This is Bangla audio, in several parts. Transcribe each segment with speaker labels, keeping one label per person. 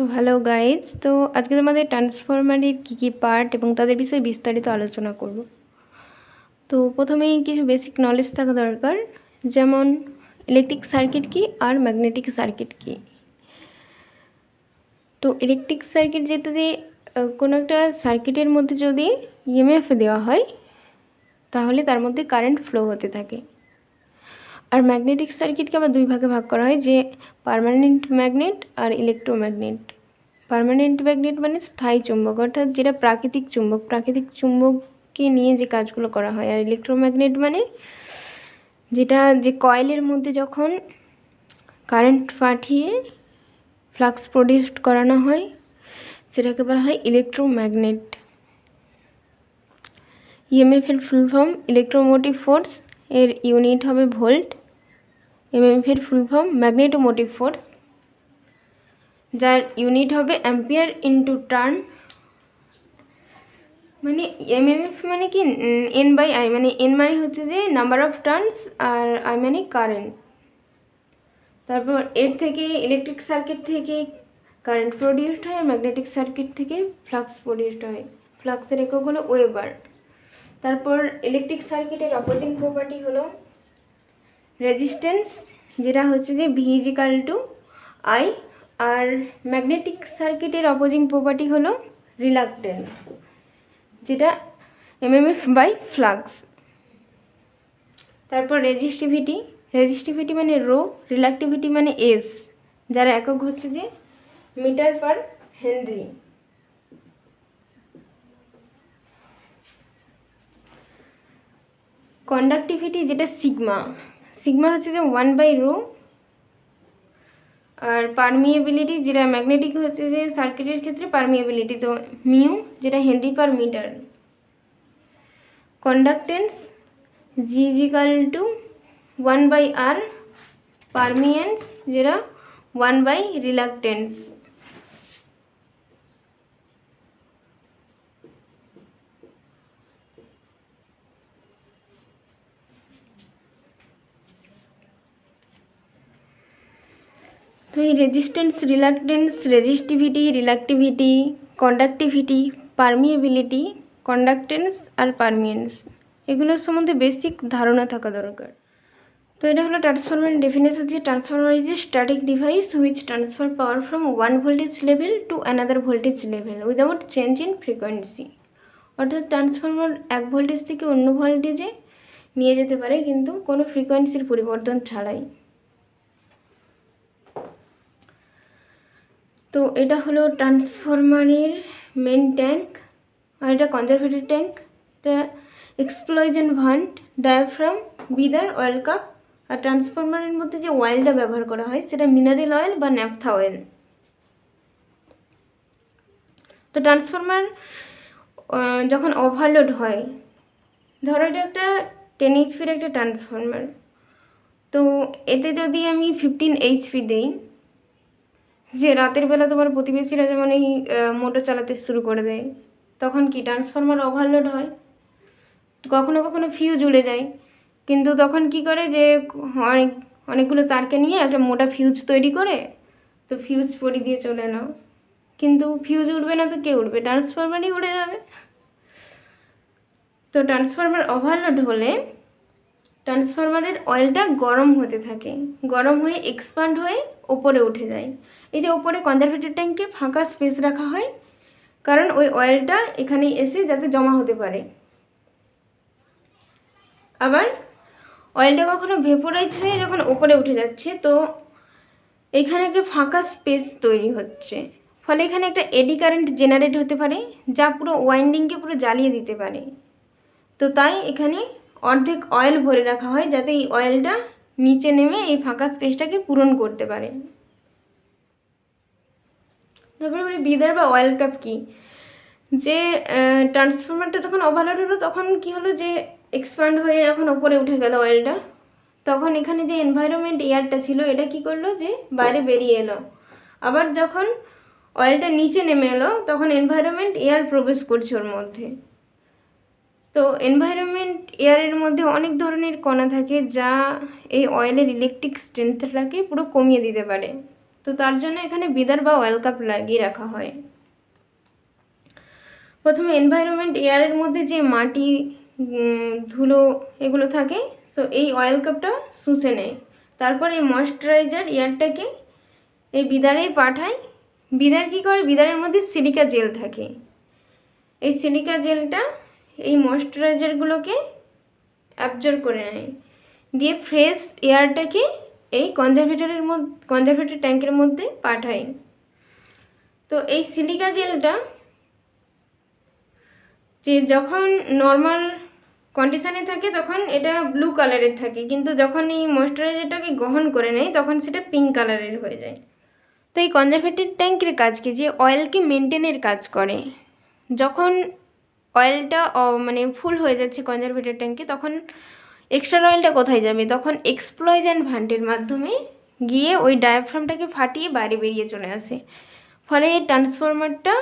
Speaker 1: তো হ্যালো গাইজ, তো আজকে তোমাদের ট্রান্সফরমারের কী পার্ট এবং তাদের বিষয়ে বিস্তারিত আলোচনা করব। তো প্রথমেই কিছু বেসিক নলেজ থাকা দরকার, যেমন ইলেকট্রিক সার্কিট কী আর ম্যাগনেটিক সার্কিট কী। তো ইলেকট্রিক সার্কিট যেটাতে কোনো একটা সার্কিটের মধ্যে যদি ইএমএফ দেওয়া হয় তাহলে তার মধ্যে কারেন্ট ফ্লো হতে থাকে। আর ম্যাগনেটিক সার্কিটকে আবার দুই ভাগে ভাগ করা হয়, যে পার্মানেন্ট ম্যাগনেট আর ইলেকট্রোম্যাগনেট। পার্মানেন্ট ম্যাগনেট মানে স্থায়ী চুম্বক, অর্থাৎ যেটা প্রাকৃতিক চুম্বককে নিয়ে যে কাজগুলো করা হয়। আর ইলেকট্রোম্যাগনেট মানে যেটা যে কয়েলের মধ্যে যখন কারেন্ট পাঠিয়ে ফ্লাক্স প্রডিউস করানো হয় সেটাকে বলা হয় ইলেকট্রোম্যাগনেট। ইএমএফ এর ফুল ফর্ম ইলেকট্রোমোটিভ ফোর্স, এর ইউনিট হবে ভোল্ট। এমএফ এর ফুল ফর্ম ম্যাগনেটোমোটিভ ফোর্স, যার ইউনিট হবে অ্যাম্পিয়ার ইন্টু টার্ন। মানে এমএমএফ মানে কি এন বাই আই, মানে এন মানে হচ্ছে যে নাম্বার অফ টার্নস আর আই মানে কারেন্ট। তারপর এর থেকে ইলেকট্রিক সার্কিট থেকে কারেন্ট প্রডিউসড হয়, আর ম্যাগনেটিক সার্কিট থেকে ফ্লাক্স প্রডিউসড হয়। ফ্লাক্সের একক হলো ওয়েবার। তারপর ইলেকট্রিক সার্কিটের অপোজিং প্রপার্টি হলো রেজিস্ট্যান্স, যেটা হচ্ছে যে V is equal to I. আর ম্যাগনেটিক সার্কিটের অপোজিং প্রপার্টি হলো রিলাক্টেন্স, যেটা এমএমএফ বাই ফ্লাক্স। তারপর রেজিস্টিভিটি মানে রো, রিলাক্টিভিটি মানে এস, যার একক হচ্ছে যে মিটার পার হেনরি। কন্ডাক্টিভিটি যেটা সিগমা হচ্ছে যে 1/ρ। আর পারমিয়েবিলিটি যেটা ম্যাগনেটিক হচ্ছে যে সার্কিটের ক্ষেত্রে পারমিয়েবিলিটি, তো মিউ যেটা henry per metre. Conductance G is equal to 1/r। Permeance যেটা 1/রিলাক্টেন্স। তো এই resistance, reluctance, reluctivity, conductivity, permeability, conductance আর পারমিয়েন্স, এগুলোর সম্বন্ধে বেসিক ধারণা থাকা দরকার। তো এটা হলো ট্রান্সফরমার ডেফিনেশন, যে transformer is a static device which transfer power from one voltage level to another voltage level without change in frequency. অর্থাৎ ট্রান্সফরমার এক ভোল্টেজ থেকে অন্য ভোল্টেজে নিয়ে যেতে পারে, কিন্তু কোনো ফ্রিকোয়েন্সির পরিবর্তন ছাড়াই। তো এটা হলো ট্রান্সফরমারের মেন ট্যাঙ্ক, আর এটা কনজারভেটর ট্যাঙ্ক। এটা এক্সপ্লয়শন ভান্ট, ডায়াফ্রাম, বিদার, অয়েল কাপ। আর ট্রান্সফরমারের মধ্যে যে অয়েলটা ব্যবহার করা হয় সেটা মিনারেল অয়েল বা ন্যাপথা অয়েল। তো ট্রান্সফরমার যখন ওভারলোড হয়, ধরো এটা একটা 10 HP একটা ট্রান্সফরমার, তো এতে যদি আমি 15 HP দিই, যে রাতের বেলা তোমার প্রতিবেশীরা যেমন এই মোটর চালাতে শুরু করে দেয়, তখন কি ট্রান্সফরমার ওভারলোড হয়, কখনো কখনো ফিউজ উড়ে যায়। কিন্তু তখন কি করে যে অনেকগুলো তারকে নিয়ে একটা মোটা ফিউজ তৈরি করে, তো ফিউজ পরি দিয়ে চলে নাও। কিন্তু ফিউজ উঠবে না তো কে উঠবে? ট্রান্সফরমারই উড়ে যাবে। তো ট্রান্সফরমার ওভারলোড হলে ট্রান্সফরমারের অয়েলটা গরম হতে থাকে, গরম হয়ে এক্সপান্ড হয়ে ওপরে উঠে যায়। এই যে ওপরে কনজারভেটর ট্যাঙ্কে ফাঁকা স্পেস রাখা হয়, কারণ ওই অয়েলটা এখানে এসে যাতে জমা হতে পারে। আবার অয়েলটা কখনো ভেপোরাইজ হয়ে যখন ওপরে উঠে যাচ্ছে, তো এখানে একটা ফাঁকা স্পেস তৈরি হচ্ছে, ফলে এখানে একটা এডি কারেন্ট জেনারেট হতে পারে, যা পুরো ওয়াইন্ডিংকে পুরো জ্বালিয়ে দিতে পারে। তো তাই এখানে অর্ধেক অয়েল ভরে রাখা হয়, যাতে এই অয়েলটা নিচে নেমে এই ফাঁকা স্পেসটাকে পূরণ করতে পারে। তারপরে বিদার বা অয়েল কাপ কি, যে ট্রান্সফরমারটা তখন ওভারলোড হলো, তখন কি হলো যে এক্সপান্ড হয়ে যখন ওপরে উঠে গেল অয়েলটা, তখন এখানে যে এনভায়রনমেন্ট এয়ারটা ছিল এটা কি করলো যে বাইরে বেরিয়ে এলো। আবার যখন অয়েলটা নিচে নেমে এলো, তখন এনভায়রনমেন্ট এয়ার প্রবেশ করছে ওর মধ্যে। তো এনভায়রনমেন্ট এয়ারের মধ্যে অনেক ধরনের কণা থাকে, যা এই অয়েলের ইলেকট্রিক স্ট্রেংথটাকে পুরো কমিয়ে দিতে পারে। তো তার জন্য এখানে বিদার বা অয়েল কাপ লাগিয়ে রাখা হয়। প্রথমে এনভায়রনমেন্ট এয়ারের মধ্যে যে মাটি, ধুলো এগুলো থাকে, তো এই অয়েল কাপটা শুষে নেয়। তারপর এই ময়েশ্চারাইজার এয়ারটাকে এই বিদারেই পাঠায়। বিদার কী করে, বিদারের মধ্যে সিলিকা জেল থাকে, এই সিলিকা জেলটা এই ময়েশ্চারাইজারগুলোকে অ্যাবজর্ব করে নেয়, দিয়ে ফ্রেশ এয়ারটাকে এই কনজারভেটর ট্যাঙ্কের মধ্যে পাঠায়। তো এই সিলিকা জেলটা যে যখন নর্মাল কন্ডিশনে থাকে তখন এটা ব্লু কালারের থাকে, কিন্তু যখন এই ময়েশ্চারাইজারটাকে গ্রহণ করে নেয় তখন সেটা পিঙ্ক কালারের হয়ে যায়। তো এই কনজারভেটর ট্যাঙ্কের কাজ কি, যে অয়েলকে মেনটেনের কাজ করে। যখন অয়েলটা মানে ফুল হয়ে যাচ্ছে কনজারভেটর ট্যাঙ্কে, তখন এক্সট্রা অয়েলটা কোথায় যাবে, তখন এক্সপ্লয়েজেন্ট ভান্টের মাধ্যমে গিয়ে ওই ডায়াফ্রামটাকে ফাটিয়ে বাইরে বেরিয়ে চলে আসে, ফলে এই ট্রান্সফরমারটা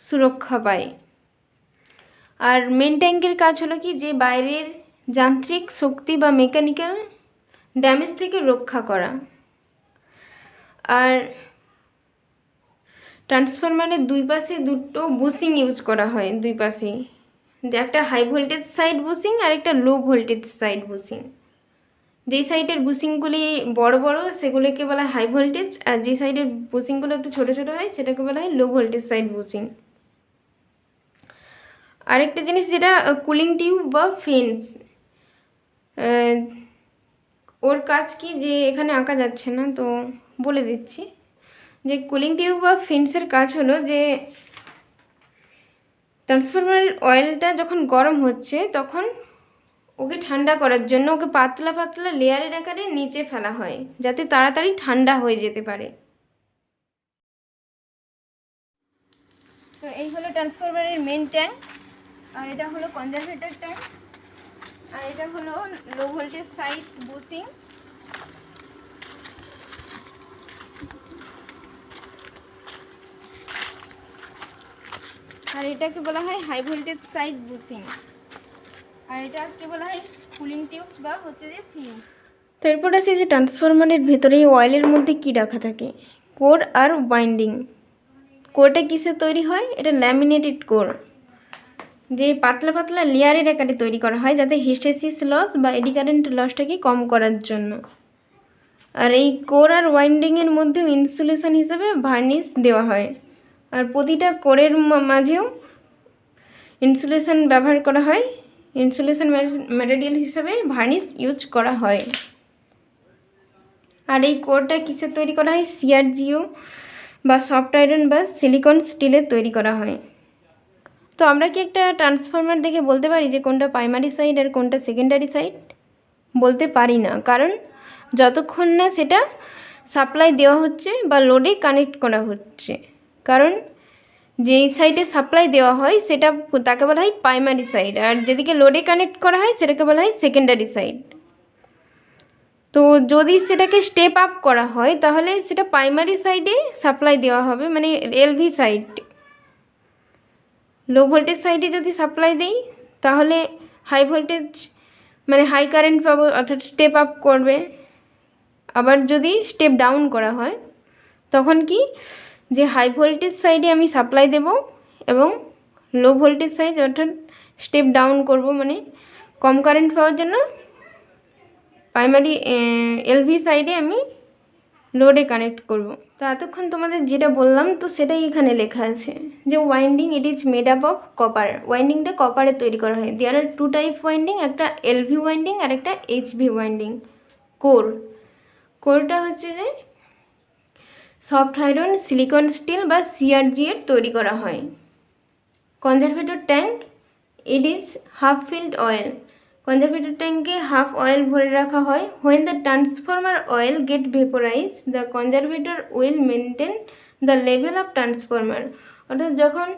Speaker 1: সুরক্ষা পায়। আর মেন ট্যাঙ্কের কাজ হলো কি, যে বাইরের যান্ত্রিক শক্তি বা মেকানিক্যাল ড্যামেজ থেকে রক্ষা করা। আর ট্রান্সফরমারের দুই পাশে দুটো বুশিং ইউজ করা হয়, দুই পাশে, যে একটা হাই ভোল্টেজ সাইড বুশিং আর একটা লো ভোল্টেজ সাইড বুশিং। যেই সাইডের বুশিংগুলি বড় বড় সেগুলোকে বলা হয় হাই ভোল্টেজ, আর যে সাইডের বুশিংগুলো একটু ছোটো ছোটো হয় সেটাকে বলা হয় লো ভোল্টেজ সাইড বুশিং। আরেকটা জিনিস যেটা কুলিং টিউব বা ফেন্স, ওর কাজ কি, যে এখানে আঁকা যাচ্ছে না তো বলে দিচ্ছি, যে কুলিং টিউব বা ফেন্সের কাজ হলো যে ট্রান্সফরমারের অয়েলটা যখন গরম হচ্ছে তখন ওকে ঠান্ডা করার জন্য ওকে পাতলা পাতলা লেয়ারের আকারে নিচে ফেলা হয়, যাতে তাড়াতাড়ি ঠান্ডা হয়ে যেতে পারে। তো এই হলো ট্রান্সফরমারের মেন ট্যাঙ্ক, আর এটা হলো কনজারভেটর ট্যাঙ্ক, আর এটা হলো লো ভোল্টেজ সাইড বুশিং। আর এটাকে বলা হয় হাই ভোল্টেজ সাইড বুশিং, আর এটাকে বলা হয় কুলিং টিউবস বা হচ্ছে যে ফিন। তো এরপর আসে যে ট্রান্সফরমারের ভেতরে এই অয়েলের মধ্যে কী রাখা থাকে, কোর আর ওয়াইন্ডিং। কোরটা কিসে তৈরি হয়, এটা ল্যামিনেটেড কোর, যে পাতলা পাতলা লেয়ারের আকারে তৈরি করা হয় যাতে হিস্টেসিস লস বা এডি কারেন্ট লসটাকে কম করার জন্য। আর এই কোর আর ওয়াইন্ডিংয়ের মধ্যেও ইনসুলেশন হিসেবে ভার্নিশ দেওয়া হয়, আর প্রতিটা কোরের মাঝেও ইনসুলেশন ব্যবহার করা হয়, ইনসুলেশন ম্যাটেরিয়াল হিসেবে ভার্নিশ ইউজ করা হয়। আর এই কোরটা কিসের তৈরি করা হয়, সিআরজিও বা সফট আয়রন বা সিলিকন স্টিলের তৈরি করা হয়। তো আমরা কি একটা ট্রান্সফরমার দেখে বলতে পারি যে কোনটা প্রাইমারি সাইড আর কোনটা সেকেন্ডারি সাইড? বলতে পারি না, কারণ যতক্ষণ না সেটা সাপ্লাই দেওয়া হচ্ছে বা লোডে কানেক্ট করা হচ্ছে। কারণ যেই সাইডে সাপ্লাই দেওয়া হয় সেটা তাকে বলা হয় প্রাইমারি সাইড, আর যেদিকে লোডে কানেক্ট করা হয় সেটাকে বলা হয় সেকেন্ডারি সাইড। তো যদি সেটাকে স্টেপ আপ করা হয় তাহলে সেটা প্রাইমারি সাইডে সাপ্লাই দেওয়া হবে, মানে এলভি সাইড। লো ভোল্টেজ সাইডে যদি সাপ্লাই দেই তাহলে হাই ভোল্টেজ মানে হাই কারেন্ট পাবো, অর্থাৎ স্টেপ আপ করবে। আবার যদি স্টেপ ডাউন করা হয় তখন কি, যে হাই ভোল্টেজ সাইডে আমি সাপ্লাই দেব এবং লো ভোল্টেজ সাইড অর্থাৎ স্টেপ ডাউন করব, মানে কম কারেন্ট পাওয়ার জন্য প্রাইমারি এলভি সাইডে আমি লোডে কানেক্ট করব। তো এতক্ষণ তোমাদের যেটা বললাম তো সেটাই এখানে লেখা আছে, যে winding it is made up of copper. ওয়াইন্ডিংটা কপারে তৈরি করা হয়। There are two type winding, একটা এলভি ওয়াইন্ডিং আর একটা এইচভি ওয়াইন্ডিং। কোরটা হচ্ছে যে সফট আয়রন, সিলিকন স্টিল বা সিআরজি এর তৈরি করা হয়। Conservator tank it is half filled oil. Conservator ট্যাঙ্কে হাফ অয়েল ভরে রাখা হয়। When the transformer oil get vaporise the conservator will maintain the level of transformer. অর্থাৎ যখন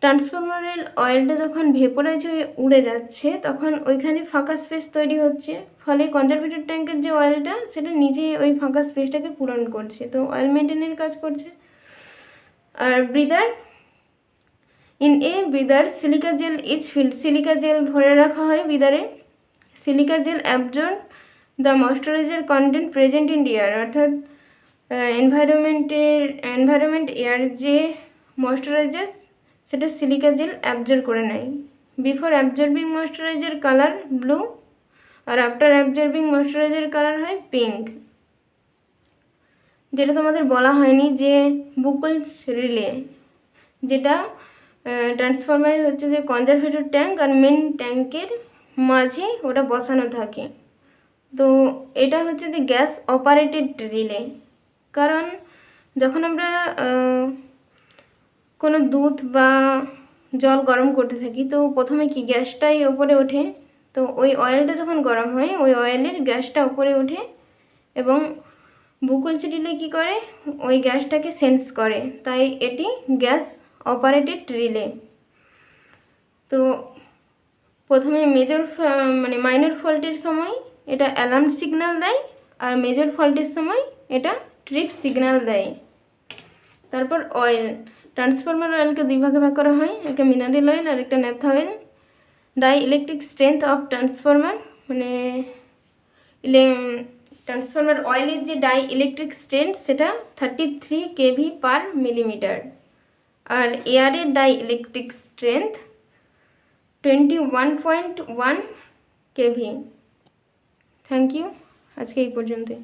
Speaker 1: ট্রান্সফরমারের অয়েলটা যখন ভেপোরাইজ হয়ে উড়ে যাচ্ছে তখন ওইখানে ফাঁকা স্পেস তৈরি হচ্ছে, ফলে কনজারভেটর ট্যাঙ্কের যে অয়েলটা সেটা নিজে ওই ফাঁকা স্পেসটাকে পূরণ করছে, তো অয়েল মেনটেনের কাজ করছে। আর breather, in a breather silica gel is filled. Silica gel ভরে রাখা হয় ব্রিদারে। Silica gel absorb the moisturiser content present in air. অর্থাৎ এনভায়রনমেন্ট এয়ার যে ময়শ্চারাইজার সেটা সিলিকা জেল অ্যাবজর্ব করে নেয়। Before absorbing moisturiser colour blue আর আফটার অ্যাবজর্বিং ময়শ্চারাইজার কালার হয় পিঙ্ক। যেটা তোমাদের বলা হয়নি যে বুকলস রিলে, যেটা ট্রান্সফরমারের হচ্ছে যে কনজারভেটর ট্যাঙ্ক আর মেন ট্যাঙ্কের মাঝে ওটা বসানো থাকে। তো এটা হচ্ছে যে গ্যাস অপারেটেড রিলে। কারণ যখন আমরা কোনো দুধ বা জল গরম করতে থাকি তো প্রথমে কি গ্যাসটাই ওপরে ওঠে, তো ওই অয়েলটা যখন গরম হয় ওই অয়েলের গ্যাসটা ওপরে ওঠে এবং বুকলস রিলে কী করে ওই গ্যাসটাকে সেন্স করে, তাই এটি গ্যাস অপারেটেড রিলে। তো প্রথমে মাইনর ফল্টের সময় এটা অ্যালার্ম সিগন্যাল দেয় আর মেজর ফল্টের সময় এটা ট্রিপ সিগন্যাল দেয়। তারপর অয়েল, ট্রান্সফরমার অয়েলকে দুই ভাগে ভাগ করা হয়, একটা মিনারেল অয়েল আর একটা naphtha oil. Dielectric strength of transformer transformer অয়েলের যে ডাই ইলেকট্রিক স্ট্রেংথ সেটা 33 kV/mm আর এয়ারের dielectric strength 21.1 kV। Thank you, আজকে এই পর্যন্তই।